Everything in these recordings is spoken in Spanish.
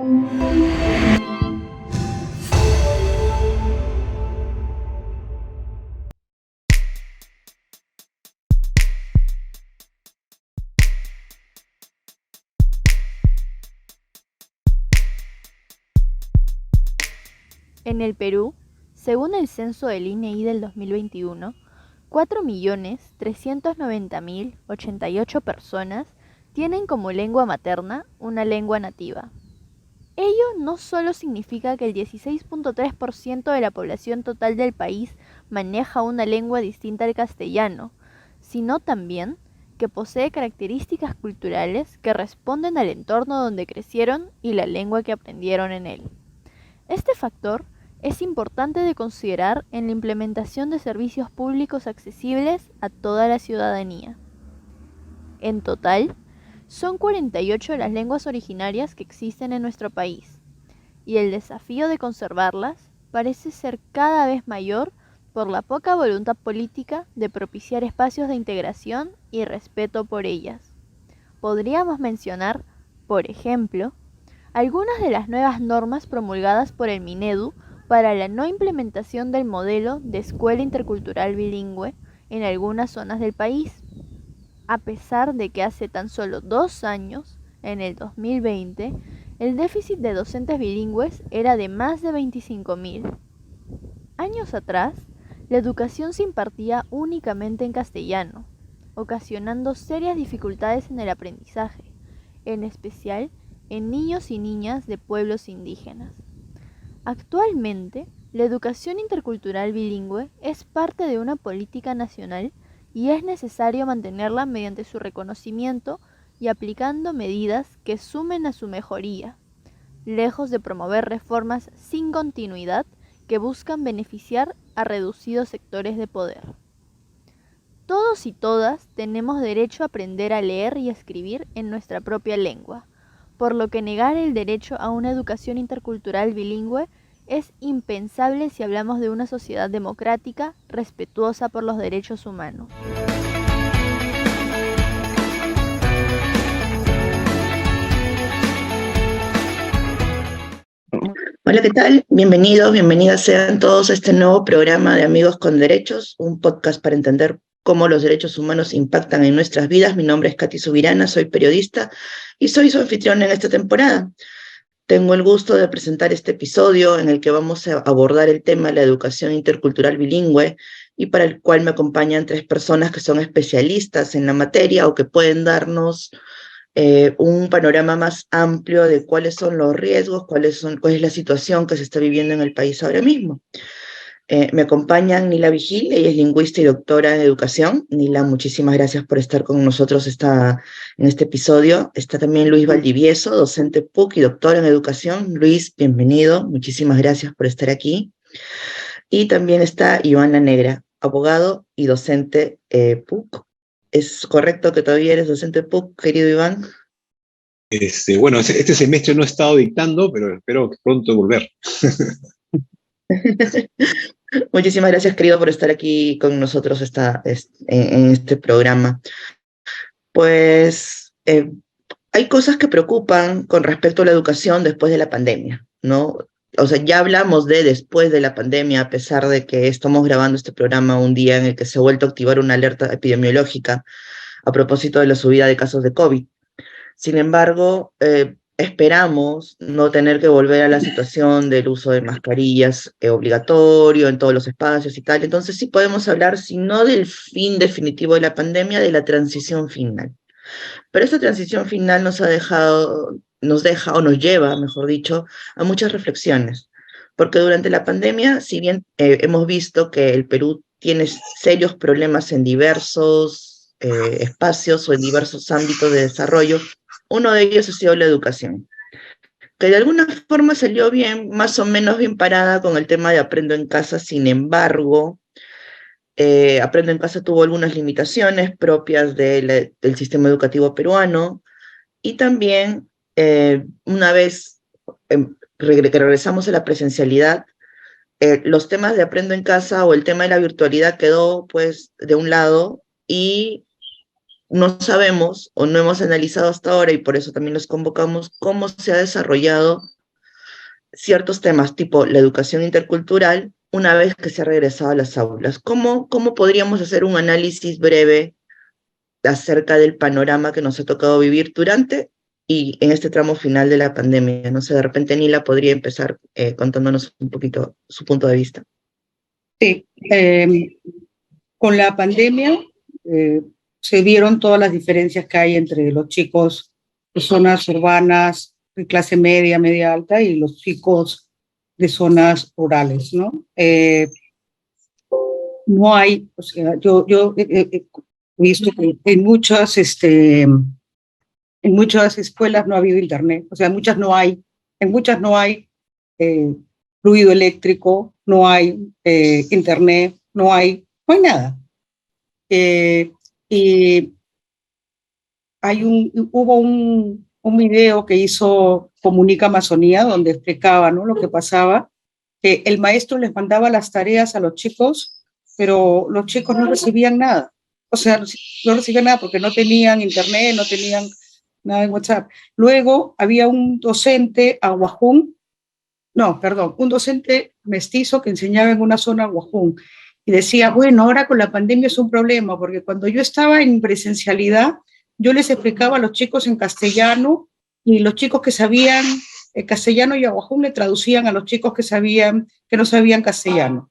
En el Perú, según el censo del INEI del 2021, 4.390.088 personas tienen como lengua materna una lengua nativa. Ello no solo significa que el 16.3% de la población total del país maneja una lengua distinta al castellano, sino también que posee características culturales que responden al entorno donde crecieron y la lengua que aprendieron en él. Este factor es importante de considerar en la implementación de servicios públicos accesibles a toda la ciudadanía. En total, son 48 las lenguas originarias que existen en nuestro país, y el desafío de conservarlas parece ser cada vez mayor por la poca voluntad política de propiciar espacios de integración y respeto por ellas. Podríamos mencionar, por ejemplo, algunas de las nuevas normas promulgadas por el Minedu para la no implementación del modelo de escuela intercultural bilingüe en algunas zonas del país, a pesar de que hace tan solo 2 años, en el 2020, el déficit de docentes bilingües era de más de 25.000. Años atrás, la educación se impartía únicamente en castellano, ocasionando serias dificultades en el aprendizaje, en especial en niños y niñas de pueblos indígenas. Actualmente, la educación intercultural bilingüe es parte de una política nacional y es necesario mantenerla mediante su reconocimiento y aplicando medidas que sumen a su mejoría, lejos de promover reformas sin continuidad que buscan beneficiar a reducidos sectores de poder. Todos y todas tenemos derecho a aprender a leer y escribir en nuestra propia lengua, por lo que negar el derecho a una educación intercultural bilingüe es impensable si hablamos de una sociedad democrática, respetuosa por los derechos humanos. Hola, ¿qué tal? Bienvenidos, bienvenidas sean todos a este nuevo programa de Amigos con Derechos, un podcast para entender cómo los derechos humanos impactan en nuestras vidas. Mi nombre es Katy Subirana, soy periodista y soy su anfitriona en esta temporada. Tengo el gusto de presentar este episodio en el que vamos a abordar el tema de la educación intercultural bilingüe y para el cual me acompañan 3 personas que son especialistas en la materia o que pueden darnos un panorama más amplio de cuáles son los riesgos, cuál es la situación que se está viviendo en el país ahora mismo. Me acompañan Nila Vigil, ella es lingüista y doctora en educación. Nila, muchísimas gracias por estar con nosotros en este episodio. Está también Luis Valdivieso, docente PUC y doctor en educación. Luis, bienvenido, muchísimas gracias por estar aquí. Y también está Iván La Negra, abogado y docente PUC. ¿Es correcto que todavía eres docente PUC, querido Iván? Bueno, este semestre no he estado dictando, pero espero pronto volver. Muchísimas gracias, querido, por estar aquí con nosotros en este programa. Pues hay cosas que preocupan con respecto a la educación después de la pandemia, ¿no? O sea, ya hablamos de después de la pandemia, a pesar de que estamos grabando este programa un día en el que se ha vuelto a activar una alerta epidemiológica a propósito de la subida de casos de COVID. Sin embargo, esperamos no tener que volver a la situación del uso de mascarillas obligatorio en todos los espacios y tal. Entonces sí podemos hablar, si no del fin definitivo de la pandemia, de la transición final. Pero esta transición final nos deja, o nos lleva, mejor dicho, a muchas reflexiones. Porque durante la pandemia, si bien hemos visto que el Perú tiene serios problemas en diversos espacios o en diversos ámbitos de desarrollo, uno de ellos ha sido la educación, que de alguna forma salió bien, más o menos bien parada con el tema de Aprendo en Casa. Sin embargo, Aprendo en Casa tuvo algunas limitaciones propias del sistema educativo peruano y también una vez que regresamos a la presencialidad, los temas de Aprendo en Casa o el tema de la virtualidad quedó pues de un lado y no sabemos o no hemos analizado hasta ahora, y por eso también los convocamos, cómo se ha desarrollado ciertos temas tipo la educación intercultural una vez que se ha regresado a las aulas? ¿Cómo podríamos hacer un análisis breve acerca del panorama que nos ha tocado vivir durante y en este tramo final de la pandemia? No sé, de repente Nila podría empezar contándonos un poquito su punto de vista. Sí, con la pandemia se vieron todas las diferencias que hay entre los chicos de zonas urbanas, de clase media, media alta, y los chicos de zonas rurales, ¿no? No hay, o sea, yo he visto que en muchas escuelas no ha habido internet, o sea, en muchas no hay fluido eléctrico, no hay internet, no hay nada. Y hubo un video que hizo Comunica Amazonía donde explicaba, ¿no?, lo que pasaba, que el maestro les mandaba las tareas a los chicos, pero los chicos no recibían nada. O sea, no recibían nada porque no tenían internet, no tenían nada en WhatsApp. Luego había un docente aguajún, un docente mestizo que enseñaba en una zona aguajún y decía, bueno, ahora con la pandemia es un problema, porque cuando yo estaba en presencialidad, yo les explicaba a los chicos en castellano y los chicos que sabían castellano y aguajún le traducían a los chicos que no sabían castellano.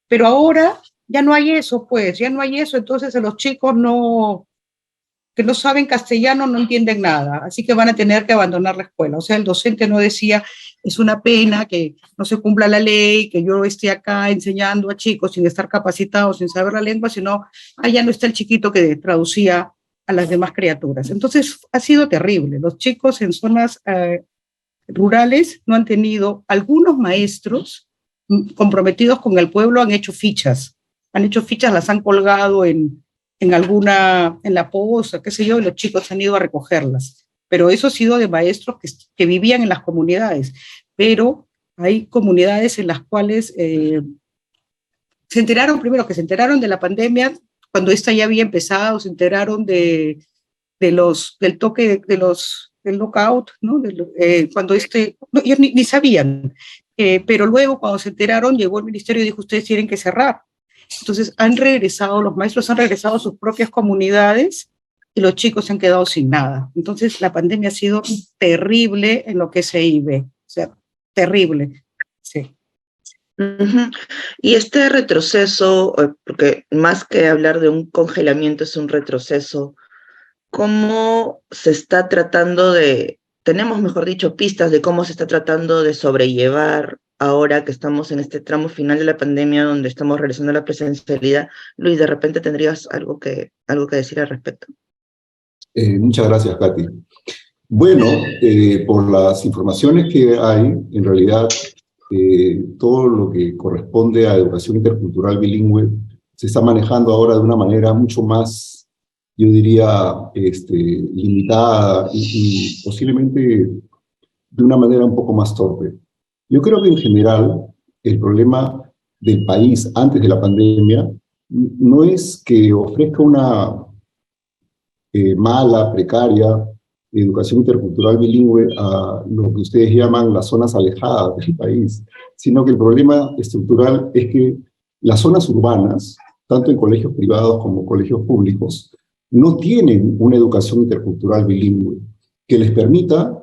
Pero ahora ya no hay eso, pues, ya no hay eso, entonces a los chicos que no saben castellano no entienden nada, así que van a tener que abandonar la escuela. O sea, el docente no decía, es una pena que no se cumpla la ley, que yo esté acá enseñando a chicos sin estar capacitados, sin saber la lengua, sino, ya no está el chiquito que traducía a las demás criaturas. Entonces, ha sido terrible. Los chicos en zonas rurales no han tenido, algunos maestros comprometidos con el pueblo han hecho fichas, las han colgado en la posta, qué sé yo, y los chicos han ido a recogerlas. Pero eso ha sido de maestros que vivían en las comunidades. Pero hay comunidades en las cuales se enteraron de la pandemia cuando esta ya había empezado, se enteraron del toque, del lockout, ¿no? Cuando ellos ni sabían. Pero luego, cuando se enteraron, llegó el ministerio y dijo, ustedes tienen que cerrar. Entonces los maestros han regresado a sus propias comunidades y los chicos se han quedado sin nada. Entonces la pandemia ha sido terrible en lo que se vive, o sea, terrible, sí. Uh-huh. Y este retroceso, porque más que hablar de un congelamiento es un retroceso, ¿cómo se está tenemos, mejor dicho, pistas de cómo se está tratando de sobrellevar ahora que estamos en este tramo final de la pandemia donde estamos realizando la presencialidad? Luis, de repente tendrías algo que decir al respecto. Muchas gracias, Katy. Bueno, por las informaciones que hay, en realidad, todo lo que corresponde a educación intercultural bilingüe se está manejando ahora de una manera mucho más, yo diría, limitada y posiblemente de una manera un poco más torpe. Yo creo que en general el problema del país antes de la pandemia no es que ofrezca una mala, precaria educación intercultural bilingüe a lo que ustedes llaman las zonas alejadas del país, sino que el problema estructural es que las zonas urbanas, tanto en colegios privados como colegios públicos, no tienen una educación intercultural bilingüe que les permita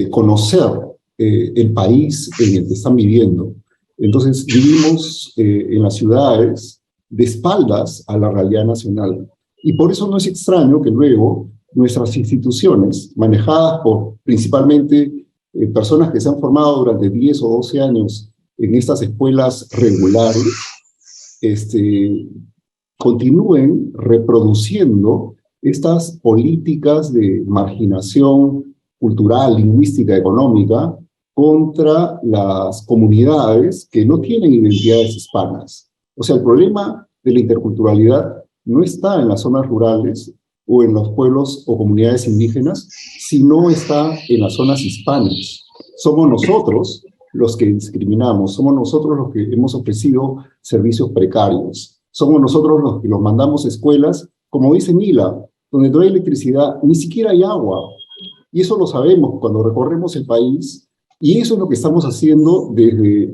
conocer el país en el que están viviendo. Entonces vivimos en las ciudades de espaldas a la realidad nacional. Y por eso no es extraño que luego nuestras instituciones, manejadas por principalmente personas que se han formado durante 10 o 12 años en estas escuelas regulares, continúen reproduciendo estas políticas de marginación cultural, lingüística, económica contra las comunidades que no tienen identidades hispanas. O sea, el problema de la interculturalidad no está en las zonas rurales o en los pueblos o comunidades indígenas, sino está en las zonas hispanas. Somos nosotros los que discriminamos, somos nosotros los que hemos ofrecido servicios precarios, somos nosotros los que los mandamos a escuelas, como dice Nila, donde no hay electricidad, ni siquiera hay agua. Y eso lo sabemos cuando recorremos el país Y eso es lo que estamos haciendo desde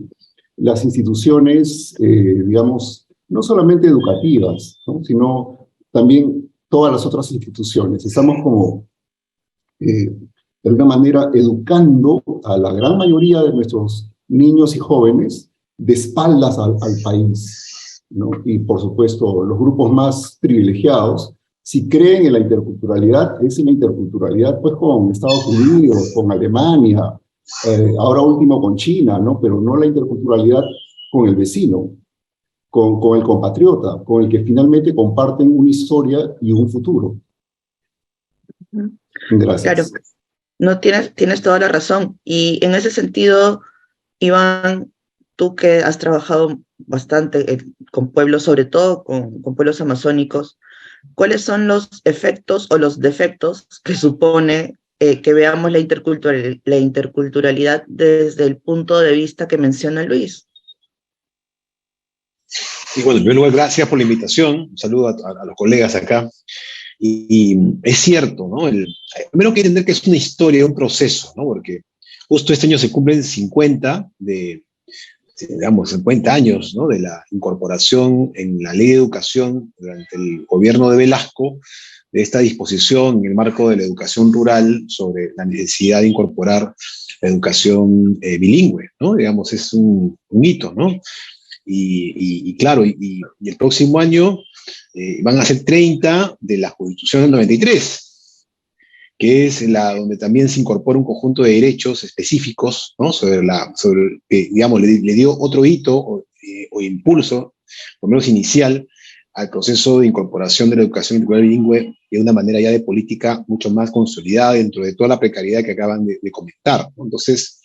las instituciones, digamos, no solamente educativas, ¿no? Sino también todas las otras instituciones. Estamos como, de alguna manera, educando a la gran mayoría de nuestros niños y jóvenes de espaldas al país, ¿no? Y, por supuesto, los grupos más privilegiados, si creen en la interculturalidad, es en la interculturalidad pues con Estados Unidos, con Alemania, ahora último con China, ¿no? Pero no la interculturalidad con el vecino, con el compatriota, con el que finalmente comparten una historia y un futuro. Gracias. Claro, no tienes toda la razón. Y en ese sentido, Iván, tú que has trabajado bastante con pueblos, sobre todo con pueblos amazónicos, ¿cuáles son los efectos o los defectos que supone que veamos la interculturalidad desde el punto de vista que menciona Luis? Y bueno, en primer lugar, gracias por la invitación. Un saludo a los colegas acá. Y es cierto, ¿no? Primero que entender que es una historia, un proceso, ¿no? Porque justo este año se cumplen 50 años, ¿no? De la incorporación en la Ley de Educación durante el gobierno de Velasco, de esta disposición en el marco de la educación rural sobre la necesidad de incorporar la educación bilingüe, ¿no? Digamos, es un hito, ¿no? Y claro, y el próximo año van a ser 30 de la Constitución del 93, que es donde también se incorpora un conjunto de derechos específicos, ¿no? Digamos, le dio otro hito o impulso, por lo menos inicial, al proceso de incorporación de la educación bilingüe de una manera ya de política mucho más consolidada dentro de toda la precariedad que acaban de comentar, ¿no? Entonces,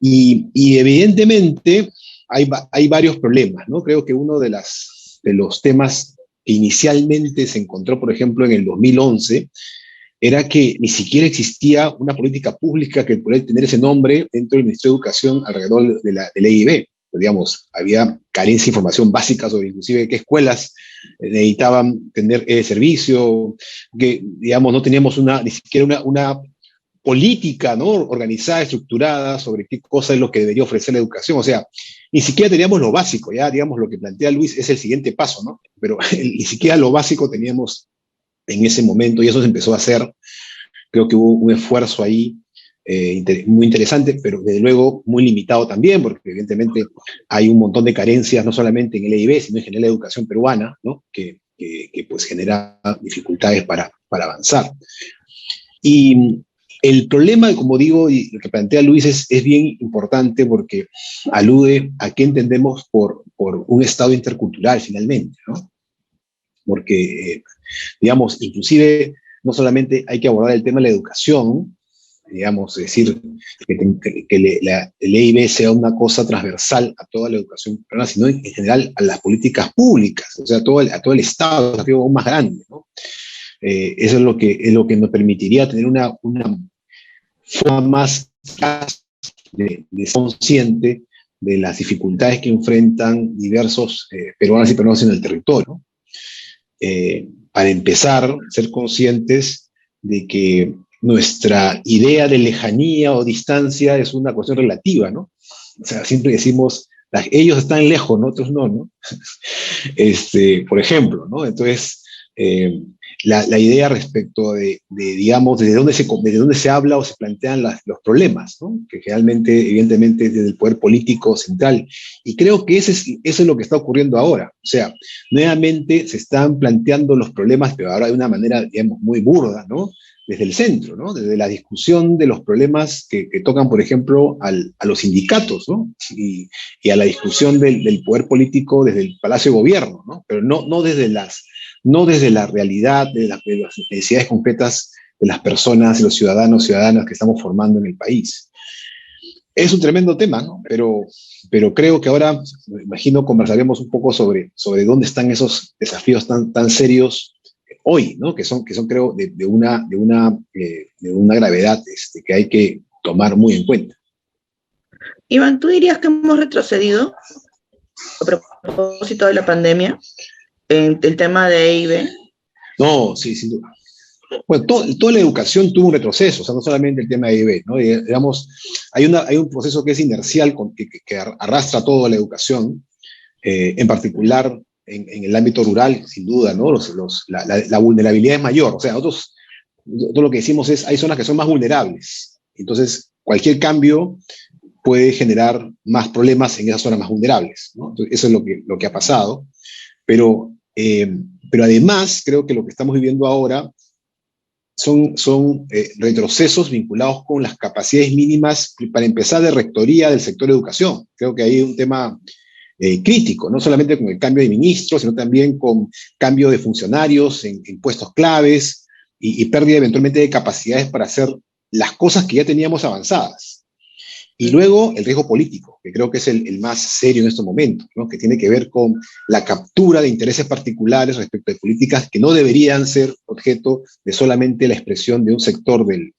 y evidentemente hay varios problemas, ¿no? Creo que uno de los temas que inicialmente se encontró, por ejemplo, en el 2011, era que ni siquiera existía una política pública que pudiera tener ese nombre dentro del Ministerio de Educación alrededor de la EIB. Digamos, había carencia de información básica sobre inclusive qué escuelas necesitaban tener servicio, que, digamos, no teníamos ni siquiera una política, ¿no? Organizada, estructurada sobre qué cosa es lo que debería ofrecer la educación. O sea, ni siquiera teníamos lo básico, ya, digamos, lo que plantea Luis es el siguiente paso, ¿no? Pero ni siquiera lo básico teníamos en ese momento, y eso se empezó a hacer. Creo que hubo un esfuerzo ahí muy interesante, pero desde luego muy limitado también, porque evidentemente hay un montón de carencias, no solamente en el EIB, sino en general la educación peruana, ¿no? que pues genera dificultades para avanzar. Y el problema, como digo, y lo que plantea Luis es bien importante porque alude a qué entendemos por un Estado intercultural finalmente, ¿no? Porque, digamos, inclusive no solamente hay que abordar el tema de la educación, digamos, es decir, que el EIB sea una cosa transversal a toda la educación peruana, sino en general a las políticas públicas, o sea, a todo el Estado, es algo aún más grande, ¿no? Eso es lo que nos permitiría tener una forma más de ser consciente de las dificultades que enfrentan diversos peruanos y peruanas en el territorio. Para empezar, ser conscientes de que nuestra idea de lejanía o distancia es una cuestión relativa, ¿no? O sea, siempre decimos, ellos están lejos, nosotros no. Por ejemplo, ¿no? Entonces, la idea respecto de digamos, desde dónde se habla o se plantean los problemas, ¿no? Que generalmente, evidentemente, desde el poder político central. Y creo que eso es lo que está ocurriendo ahora. O sea, nuevamente se están planteando los problemas, pero ahora de una manera, digamos, muy burda, ¿no? Desde el centro, ¿no? Desde la discusión de los problemas que tocan, por ejemplo, a los sindicatos, ¿no? Y a la discusión del poder político desde el Palacio de Gobierno, ¿no? Pero no desde la realidad, de las necesidades concretas de las personas, de los ciudadanos, ciudadanas que estamos formando en el país. Es un tremendo tema, ¿no? Pero creo que ahora, me imagino, conversaremos un poco sobre dónde están esos desafíos tan serios hoy, ¿no? Que son creo, de una gravedad que hay que tomar muy en cuenta. Iván, ¿tú dirías que hemos retrocedido a propósito de la pandemia en el tema de EIB? No, sí, sin duda. Bueno, toda la educación tuvo un retroceso, o sea, no solamente el tema de IB, ¿no? Digamos, hay un proceso que es inercial, que arrastra toda la educación, en particular en el ámbito rural, sin duda, ¿no? La vulnerabilidad es mayor, o sea, nosotros todo lo que decimos es, hay zonas que son más vulnerables, entonces cualquier cambio puede generar más problemas en esas zonas más vulnerables, ¿no? Entonces, eso es lo que ha pasado, pero, pero además creo que lo que estamos viviendo ahora son retrocesos vinculados con las capacidades mínimas, para empezar, de rectoría del sector de educación. Creo que hay un tema crítico, no solamente con el cambio de ministros, sino también con cambio de funcionarios en puestos claves y pérdida eventualmente de capacidades para hacer las cosas que ya teníamos avanzadas. Y luego el riesgo político, que creo que es el más serio en estos momentos, ¿no? Que tiene que ver con la captura de intereses particulares respecto de políticas que no deberían ser objeto de solamente la expresión de un sector de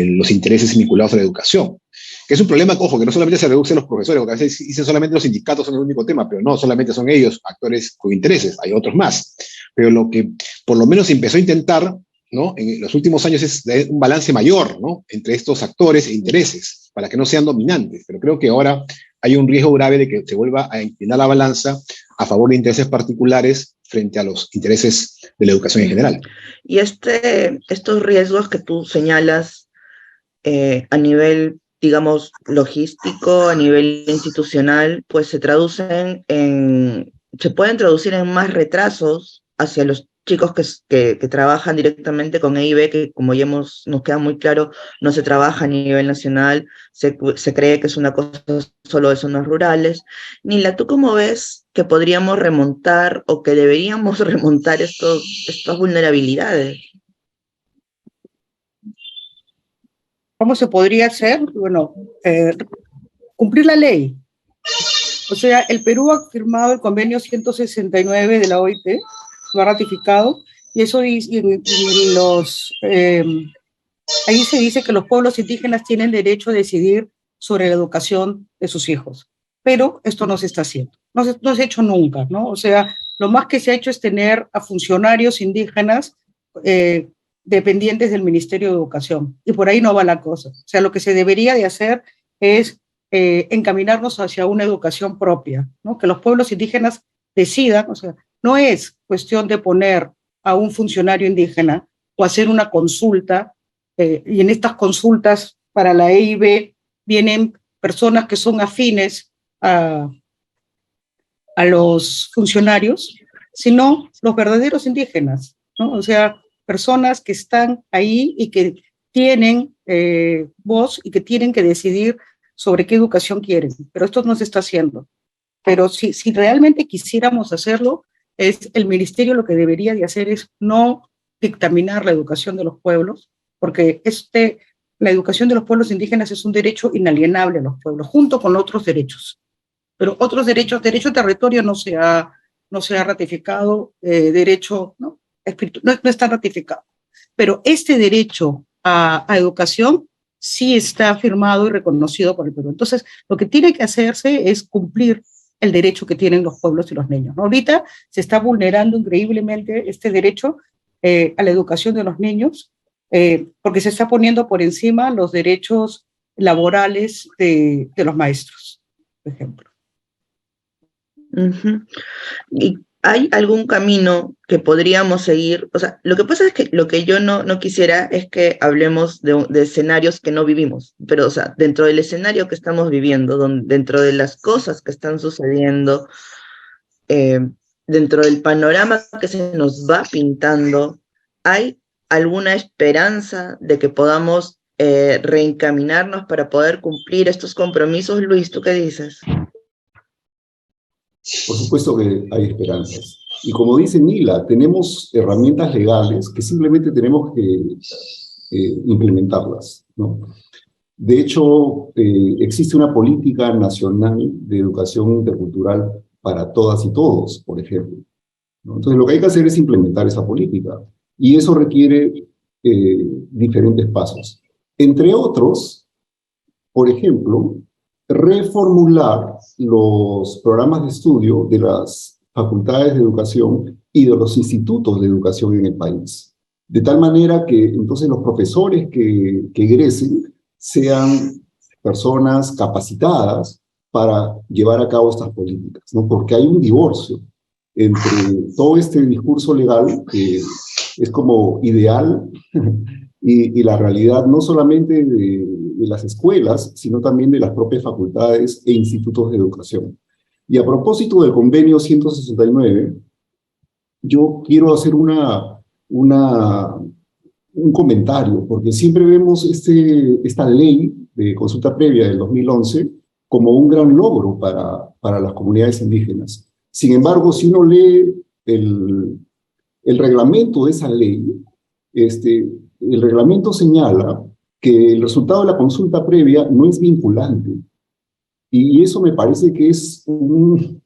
los intereses vinculados a la educación. Que es un problema, ojo, que no solamente se reduce a los profesores, porque a veces dicen solamente los sindicatos son el único tema, pero no solamente son ellos actores con intereses, hay otros más. Pero lo que por lo menos se empezó a intentar, ¿no?, en los últimos años, es un balance mayor, ¿no?, entre estos actores e intereses, para que no sean dominantes. Pero creo que ahora hay un riesgo grave de que se vuelva a inclinar la balanza a favor de intereses particulares frente a los intereses de la educación en general. Y estos riesgos que tú señalas a nivel, digamos, logístico, a nivel institucional, pues se pueden traducir en más retrasos hacia los chicos que trabajan directamente con EIB, que como ya nos queda muy claro, no se trabaja a nivel nacional, se cree que es una cosa solo de zonas rurales. Nila, ¿tú cómo ves que podríamos remontar o que deberíamos remontar estas vulnerabilidades? ¿Cómo se podría hacer? Bueno, cumplir la ley. O sea, el Perú ha firmado el convenio 169 de la OIT, lo ha ratificado, y eso dice, ahí se dice que los pueblos indígenas tienen derecho a decidir sobre la educación de sus hijos. Pero esto no se está haciendo, no se ha hecho nunca, ¿no? O sea, lo más que se ha hecho es tener a funcionarios indígenas dependientes del Ministerio de Educación, y por ahí no va la cosa. O sea, lo que se debería de hacer es encaminarnos hacia una educación propia, ¿no? Que los pueblos indígenas decidan, o sea, no es cuestión de poner a un funcionario indígena o hacer una consulta, y en estas consultas para la EIB vienen personas que son afines a los funcionarios, sino los verdaderos indígenas, ¿no? O sea, personas que están ahí y que tienen voz y que tienen que decidir sobre qué educación quieren, pero esto no se está haciendo. Pero si realmente quisiéramos hacerlo, el ministerio lo que debería de hacer es no dictaminar la educación de los pueblos, porque la educación de los pueblos indígenas es un derecho inalienable a los pueblos, junto con otros derechos. Pero otros derechos, derecho a territorio no se ha ratificado, derecho, no está ratificado. Pero este derecho a educación sí está firmado y reconocido por el Perú. Entonces, lo que tiene que hacerse es cumplir el derecho que tienen los pueblos y los niños, ¿no? Ahorita se está vulnerando increíblemente este derecho a la educación de los niños, porque se está poniendo por encima los derechos laborales de los maestros, por ejemplo. Uh-huh. ¿Y hay algún camino que podríamos seguir? O sea, lo que pasa es que lo que yo no quisiera es que hablemos de escenarios que no vivimos, pero, o sea, dentro del escenario que estamos viviendo, dentro de las cosas que están sucediendo, dentro del panorama que se nos va pintando, ¿hay alguna esperanza de que podamos reencaminarnos para poder cumplir estos compromisos? Luis, ¿tú qué dices? Por supuesto que hay esperanzas. Y como dice Nila, tenemos herramientas legales que simplemente tenemos que implementarlas, ¿no? De hecho, existe una política nacional de educación intercultural para todas y todos, por ejemplo, ¿no? Entonces, lo que hay que hacer es implementar esa política. Y eso requiere diferentes pasos. Entre otros, por ejemplo, reformular los programas de estudio de las facultades de educación y de los institutos de educación en el país. de tal manera que entonces los profesores que egresen sean personas capacitadas para llevar a cabo estas políticas, ¿no? Porque hay un divorcio entre todo este discurso legal que es como ideal y la realidad no solamente de las escuelas, sino también de las propias facultades e institutos de educación. Y a propósito del convenio 169, yo quiero hacer un comentario, porque siempre vemos esta ley de consulta previa del 2011 como un gran logro para las comunidades indígenas. Sin embargo, si uno lee el reglamento de esa ley, el reglamento señala que el resultado de la consulta previa no es vinculante. Y eso me parece que es una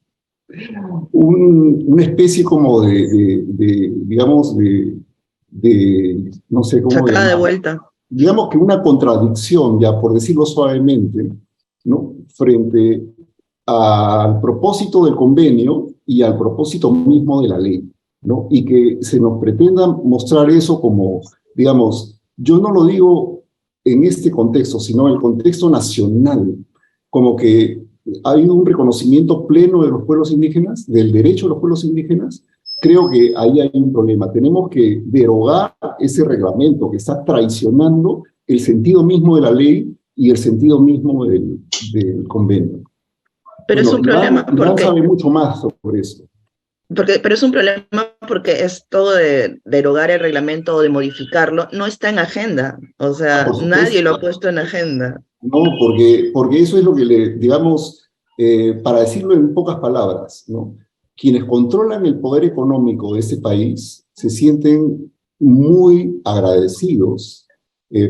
especie como digamos, no sé cómo Sacada de llamarlo. vuelta. Digamos que una contradicción, ya por decirlo suavemente, ¿no? Frente al propósito del convenio y al propósito mismo de la ley, ¿no? Y que se nos pretenda mostrar eso como, digamos, yo no lo digo en este contexto, sino en el contexto nacional, como que ha habido un reconocimiento pleno de los pueblos indígenas, del derecho de los pueblos indígenas. Creo que ahí hay un problema. Tenemos que derogar ese reglamento que está traicionando el sentido mismo de la ley y el sentido mismo del convenio. Pero Bueno, es un problema Iván sabe mucho más sobre eso. pero es un problema porque esto de derogar el reglamento o de modificarlo no está en agenda. O sea, Por nadie supuesto. lo ha puesto en agenda. No, porque eso es lo que digamos, para decirlo en pocas palabras, ¿no? Quienes controlan el poder económico de este país se sienten muy agradecidos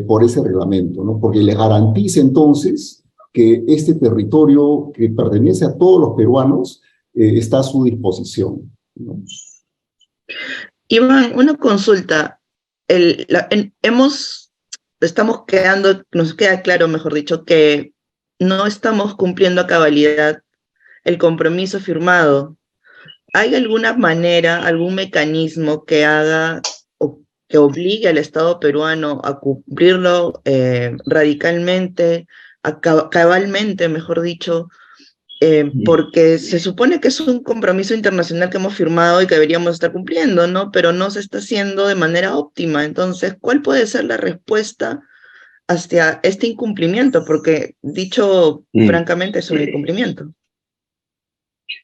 por ese reglamento, ¿no? Porque les garantiza entonces que este territorio que pertenece a todos los peruanos está a su disposición, ¿no? Iván, una consulta. Nos queda claro, mejor dicho, que no estamos cumpliendo a cabalidad el compromiso firmado. ¿Hay alguna manera, algún mecanismo que haga o que obligue al Estado peruano a cumplirlo radicalmente, cabalmente, mejor dicho? Porque se supone que es un compromiso internacional que hemos firmado y que deberíamos estar cumpliendo, ¿no? Pero no se está haciendo de manera óptima. Entonces, ¿cuál puede ser la respuesta hacia este incumplimiento? Porque, dicho francamente, es un incumplimiento.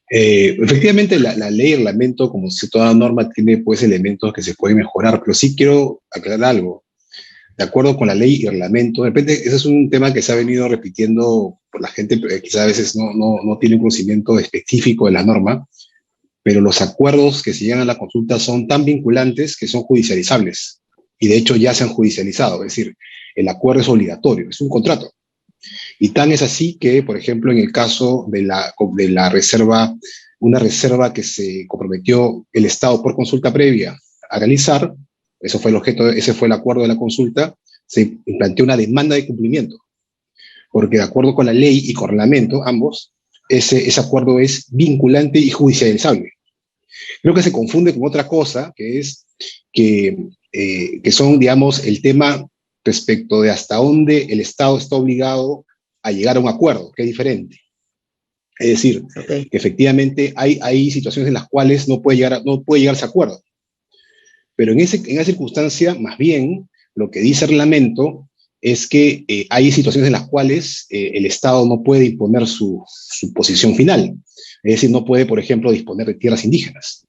Efectivamente, la ley, el reglamento, como si toda norma, tiene pues elementos que se pueden mejorar, pero sí quiero aclarar algo. De acuerdo con la ley y reglamento, de repente ese es un tema que se ha venido repitiendo por la gente, pero quizás a veces no tiene un conocimiento específico de la norma, pero los acuerdos que se llegan a la consulta son tan vinculantes que son judicializables, y de hecho ya se han judicializado, es decir, el acuerdo es obligatorio, es un contrato. Y tan es así que, por ejemplo, en el caso de la reserva, una reserva que se comprometió el Estado por consulta previa a realizar, ese fue el acuerdo de la consulta, se planteó una demanda de cumplimiento, porque de acuerdo con la ley y con reglamento, ambos, ese acuerdo es vinculante y judicializable. Creo que se confunde con otra cosa, que es que son, digamos, el tema respecto de hasta dónde el Estado está obligado a llegar a un acuerdo, que es diferente. Es decir, que efectivamente hay situaciones en las cuales no puede llegarse a acuerdo. Pero en esa circunstancia, más bien, lo que dice el reglamento es que hay situaciones en las cuales el Estado no puede imponer su posición final. Es decir, no puede, por ejemplo, disponer de tierras indígenas.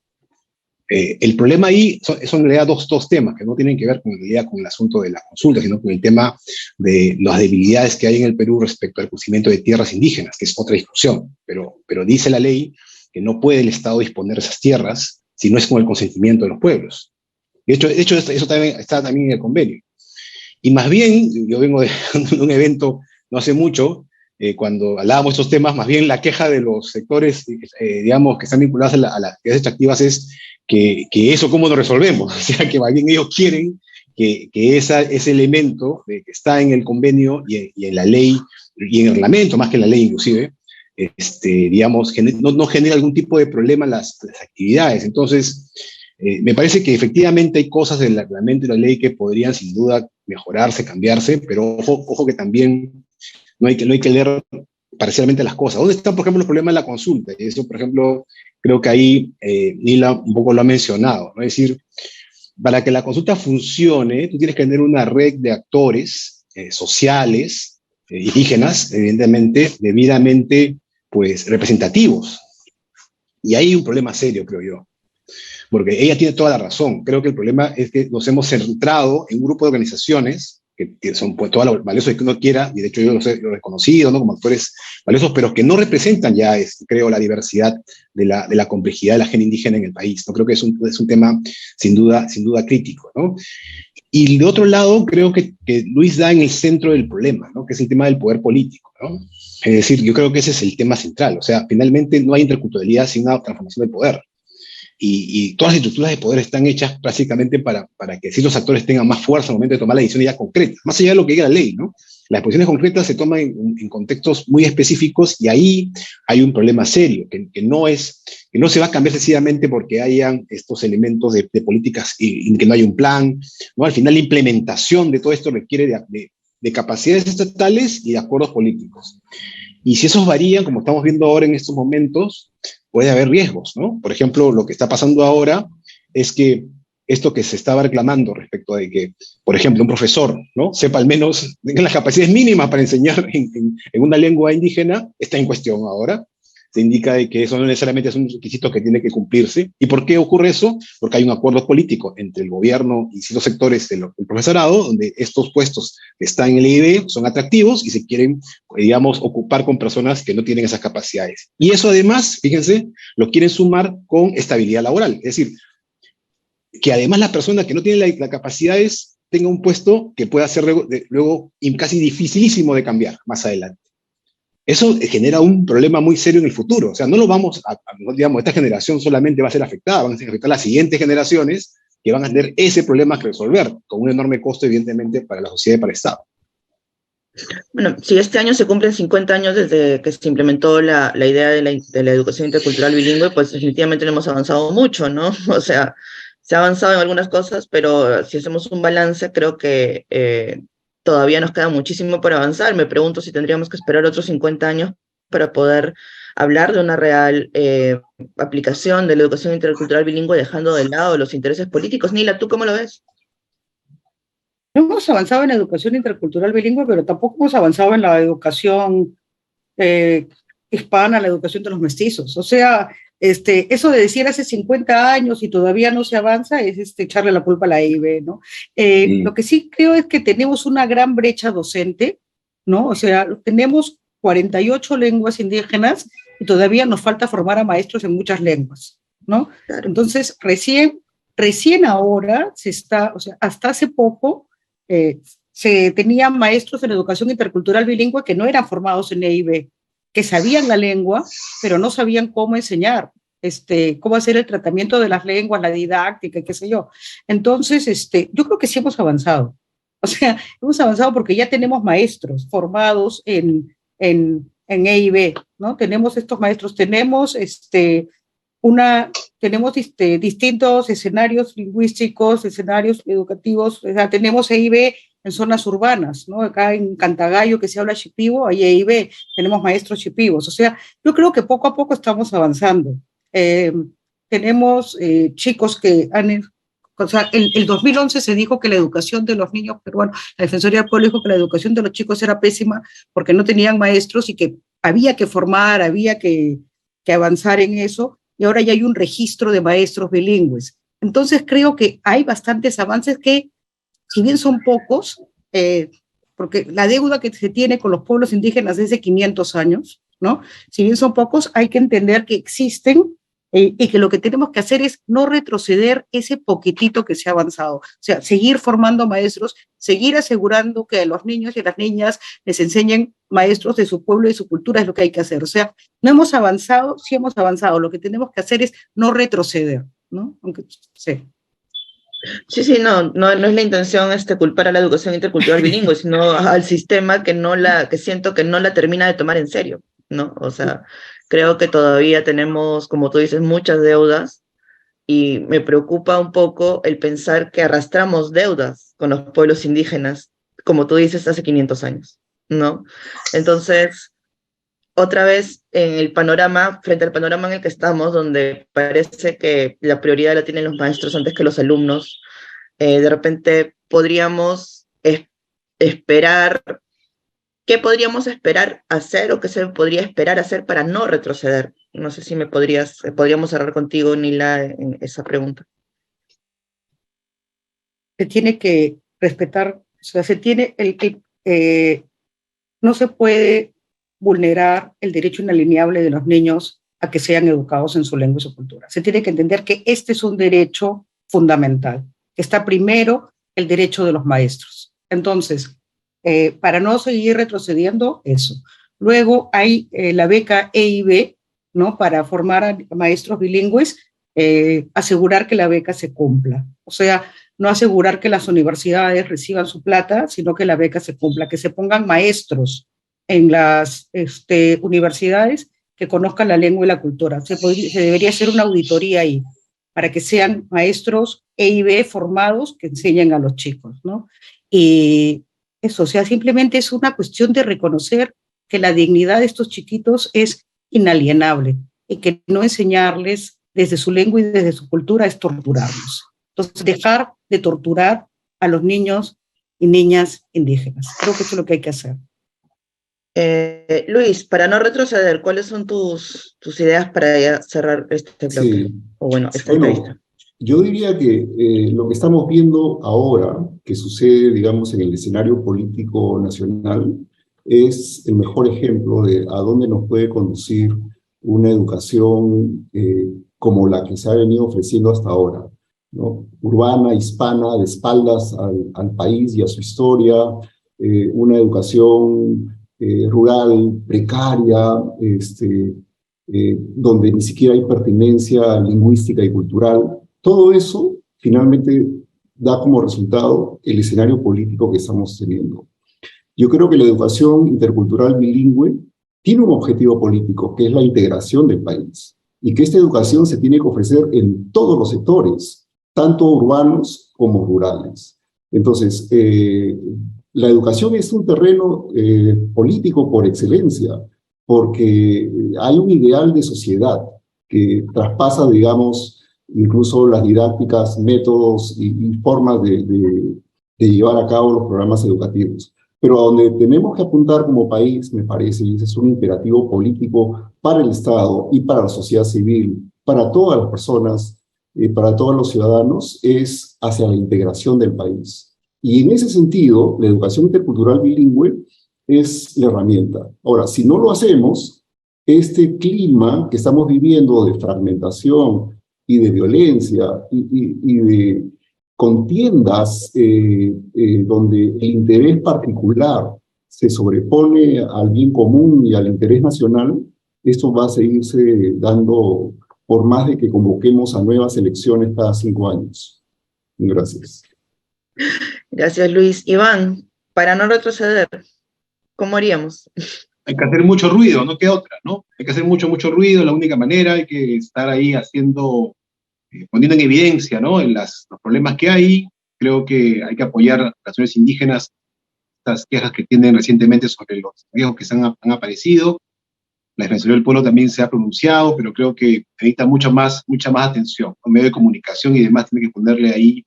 El problema ahí son en realidad dos temas que no tienen que ver con el asunto de la consulta, sino con el tema de las debilidades que hay en el Perú respecto al conocimiento de tierras indígenas, que es otra discusión. Pero dice la ley que no puede el Estado disponer de esas tierras si no es con el consentimiento de los pueblos. De hecho eso también está también en el convenio. Y más bien, yo vengo de un evento no hace mucho, cuando hablábamos de estos temas, más bien la queja de los sectores, digamos, que están vinculados a las actividades extractivas es que eso cómo lo resolvemos. O sea, que más bien ellos quieren que ese elemento que está en el convenio y en la ley, y en el reglamento, más que en la ley inclusive, digamos, no genera algún tipo de problema en las actividades. Entonces, Me parece que efectivamente hay cosas del reglamento y la ley que podrían sin duda mejorarse, cambiarse, pero ojo que también no hay que leer parcialmente las cosas. ¿Dónde está, por ejemplo, el problema de la consulta? Y eso, por ejemplo, creo que ahí Nila un poco lo ha mencionado, ¿no? Es decir, para que la consulta funcione, tú tienes que tener una red de actores sociales, indígenas, evidentemente, debidamente pues, representativos. Y ahí hay un problema serio, creo yo. Porque ella tiene toda la razón. Creo que el problema es que nos hemos centrado en un grupo de organizaciones que son pues, todas las valiosos que uno quiera, y de hecho yo los he reconocido, ¿no? Como actores valiosos, pero que no representan ya, creo, la diversidad de la complejidad de la agenda indígena en el país, ¿no? Creo que es un tema sin duda crítico, ¿no? Y de otro lado, creo que Luis da en el centro del problema, ¿no? Que es el tema del poder político, ¿no? Es decir, yo creo que ese es el tema central. O sea, finalmente no hay interculturalidad sin una transformación del poder. Y todas las estructuras de poder están hechas básicamente para que ciertos actores tengan más fuerza al momento de tomar la decisión ya concreta, más allá de lo que diga la ley, ¿no? Las posiciones concretas se toman en contextos muy específicos y ahí hay un problema serio, que no se va a cambiar sencillamente porque hayan estos elementos de políticas y que no hay un plan, ¿no? Al final la implementación de todo esto requiere de capacidades estatales y de acuerdos políticos. Y si esos varían, como estamos viendo ahora en estos momentos, puede haber riesgos, ¿no? Por ejemplo, lo que está pasando ahora es que esto que se estaba reclamando respecto de que, por ejemplo, un profesor, ¿no? Sepa al menos, tenga las capacidades mínimas para enseñar en una lengua indígena, está en cuestión ahora. Se indica de que eso no necesariamente es un requisito que tiene que cumplirse. ¿Y por qué ocurre eso? Porque hay un acuerdo político entre el gobierno y ciertos sectores del profesorado, donde estos puestos que están en el EIB son atractivos y se quieren, digamos, ocupar con personas que no tienen esas capacidades. Y eso además, fíjense, lo quieren sumar con estabilidad laboral. Es decir, que además la persona que no tiene la capacidades tenga un puesto que pueda ser luego casi dificilísimo de cambiar más adelante. Eso genera un problema muy serio en el futuro. O sea, no lo vamos digamos, esta generación solamente va a ser afectada, van a afectar las siguientes generaciones que van a tener ese problema que resolver, con un enorme costo, evidentemente, para la sociedad y para el Estado. Bueno, si este año se cumplen 50 años desde que se implementó la idea de la educación intercultural bilingüe, pues definitivamente no hemos avanzado mucho, ¿no? O sea, se ha avanzado en algunas cosas, pero si hacemos un balance, creo que todavía nos queda muchísimo por avanzar. Me pregunto si tendríamos que esperar otros 50 años para poder hablar de una real aplicación de la educación intercultural bilingüe, dejando de lado los intereses políticos. Nila, ¿tú cómo lo ves? No hemos avanzado en la educación intercultural bilingüe, pero tampoco hemos avanzado en la educación hispana, la educación de los mestizos. O sea, eso de decir hace 50 años y todavía no se avanza es echarle la culpa a la EIB, ¿no? Lo que sí creo es que tenemos una gran brecha docente, ¿no? O sea, tenemos 48 lenguas indígenas y todavía nos falta formar a maestros en muchas lenguas, ¿no? Claro. Entonces, recién ahora se está, o sea, hasta hace poco se tenían maestros en educación intercultural bilingüe que no eran formados en EIB, que sabían la lengua, pero no sabían cómo enseñar, cómo hacer el tratamiento de las lenguas, la didáctica, qué sé yo. Entonces, yo creo que sí hemos avanzado. O sea, hemos avanzado porque ya tenemos maestros formados en EIB, ¿no? Tenemos estos maestros, tenemos distintos escenarios lingüísticos, escenarios educativos, o sea, tenemos EIB en zonas urbanas, ¿no? Acá en Cantagallo, que se habla shipibo, hay EIB, tenemos maestros shipibos. O sea, yo creo que poco a poco estamos avanzando. Tenemos chicos que han... O sea, en el 2011 se dijo que la educación de los niños peruanos, la Defensoría del Pueblo dijo que la educación de los chicos era pésima porque no tenían maestros y que había que formar, había que avanzar en eso, y ahora ya hay un registro de maestros bilingües. Entonces creo que hay bastantes avances que, si bien son pocos, porque la deuda que se tiene con los pueblos indígenas es de 500 años, ¿no? Si bien son pocos, hay que entender que existen y que lo que tenemos que hacer es no retroceder ese poquitito que se ha avanzado. O sea, seguir formando maestros, seguir asegurando que a los niños y a las niñas les enseñen maestros de su pueblo y de su cultura, es lo que hay que hacer. O sea, no hemos avanzado, sí hemos avanzado. Lo que tenemos que hacer es no retroceder, ¿no? Aunque sí. Sí, no es la intención culpar a la educación intercultural bilingüe, sino al sistema que siento que no la termina de tomar en serio, ¿no? O sea, creo que todavía tenemos, como tú dices, muchas deudas y me preocupa un poco el pensar que arrastramos deudas con los pueblos indígenas, como tú dices, hace 500 años, ¿no? Entonces, otra vez en el panorama, frente al panorama en el que estamos, donde parece que la prioridad la tienen los maestros antes que los alumnos, de repente podríamos esperar, ¿qué podríamos esperar hacer o qué se podría esperar hacer para no retroceder? No sé si podríamos cerrar contigo, Nila, en esa pregunta. Se tiene que respetar, o sea, no se puede vulnerar el derecho inalienable de los niños a que sean educados en su lengua y su cultura. Se tiene que entender que este es un derecho fundamental, que está primero el derecho de los maestros. Entonces, para no seguir retrocediendo, eso. Luego hay la beca EIB, ¿no? Para formar a maestros bilingües, asegurar que la beca se cumpla. O sea, no asegurar que las universidades reciban su plata, sino que la beca se cumpla, que se pongan maestros en las universidades que conozcan la lengua y la cultura. Se debería hacer una auditoría ahí para que sean maestros EIB formados que enseñen a los chicos, ¿no? Y eso, o sea, simplemente es una cuestión de reconocer que la dignidad de estos chiquitos es inalienable y que no enseñarles desde su lengua y desde su cultura es torturarlos. Entonces, dejar de torturar a los niños y niñas indígenas. Creo que eso es lo que hay que hacer. Luis, para no retroceder, ¿cuáles son tus ideas para ya cerrar este bloque? Sí. O bueno, esta Bueno, entrevista. yo diría que lo que estamos viendo ahora, que sucede, digamos, en el escenario político nacional, es el mejor ejemplo de a dónde nos puede conducir una educación como la que se ha venido ofreciendo hasta ahora, ¿no? Urbana, hispana, de espaldas al país y a su historia, una educación rural, precaria, donde ni siquiera hay pertinencia lingüística y cultural. Todo eso finalmente da como resultado el escenario político que estamos teniendo. Yo creo que la educación intercultural bilingüe tiene un objetivo político, que es la integración del país, y que esta educación se tiene que ofrecer en todos los sectores, tanto urbanos como rurales. Entonces, la educación es un terreno político por excelencia, porque hay un ideal de sociedad que traspasa, digamos, incluso las didácticas, métodos y formas de llevar a cabo los programas educativos. Pero a donde tenemos que apuntar como país, me parece, y ese es un imperativo político para el Estado y para la sociedad civil, para todas las personas, para todos los ciudadanos, es hacia la integración del país. Y en ese sentido, la educación intercultural bilingüe es la herramienta. Ahora, si no lo hacemos, este clima que estamos viviendo de fragmentación y de violencia y de contiendas donde el interés particular se sobrepone al bien común y al interés nacional, esto va a seguirse dando por más de que convoquemos a nuevas elecciones cada 5 años. Gracias. Gracias, Luis. Iván, para no retroceder, ¿cómo haríamos? Hay que hacer mucho ruido, no queda otra, ¿no? Hay que hacer mucho ruido, la única manera, hay que estar ahí haciendo, poniendo en evidencia, ¿no? Los problemas que hay. Creo que hay que apoyar a las naciones indígenas, estas quejas que tienen recientemente sobre los riesgos que han aparecido. La Defensoría del Pueblo también se ha pronunciado, pero creo que necesita mucha más atención. Los medios de comunicación y demás tienen que ponerle ahí,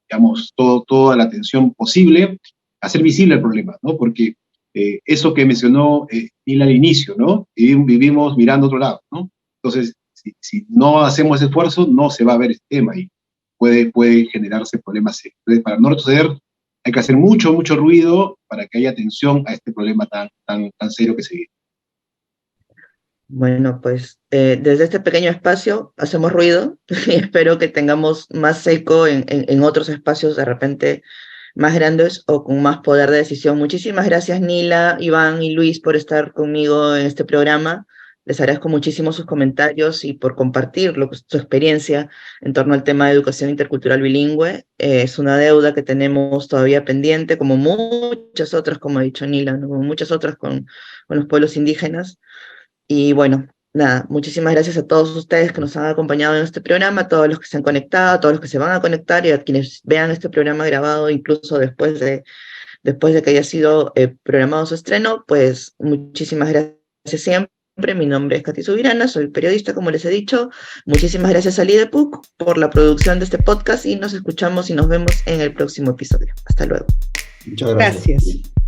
digamos, toda la atención posible, hacer visible el problema, ¿no? Porque eso que mencionó Nila al inicio, ¿no? Vivimos mirando a otro lado, ¿no? Entonces, si no hacemos ese esfuerzo, no se va a ver este tema y puede generarse problemas. Entonces, para no retroceder, hay que hacer mucho ruido para que haya atención a este problema tan serio que se vive. Bueno, pues desde este pequeño espacio hacemos ruido y espero que tengamos más eco en otros espacios de repente más grandes o con más poder de decisión. Muchísimas gracias, Nila, Iván y Luis, por estar conmigo en este programa. Les agradezco muchísimo sus comentarios y por compartir su experiencia en torno al tema de educación intercultural bilingüe. Es una deuda que tenemos todavía pendiente, como muchas otras, como ha dicho Nila, ¿no? Como muchas otras con los pueblos indígenas. Y bueno, Nada, muchísimas gracias a todos ustedes que nos han acompañado en este programa, a todos los que se han conectado, a todos los que se van a conectar y a quienes vean este programa grabado incluso después de que haya sido programado su estreno. Pues muchísimas gracias siempre. Mi nombre es Katy Subirana, soy periodista, como les he dicho. Muchísimas gracias a Lidepuc por la producción de este podcast y nos escuchamos y nos vemos en el próximo episodio. Hasta luego. Muchas gracias. Gracias.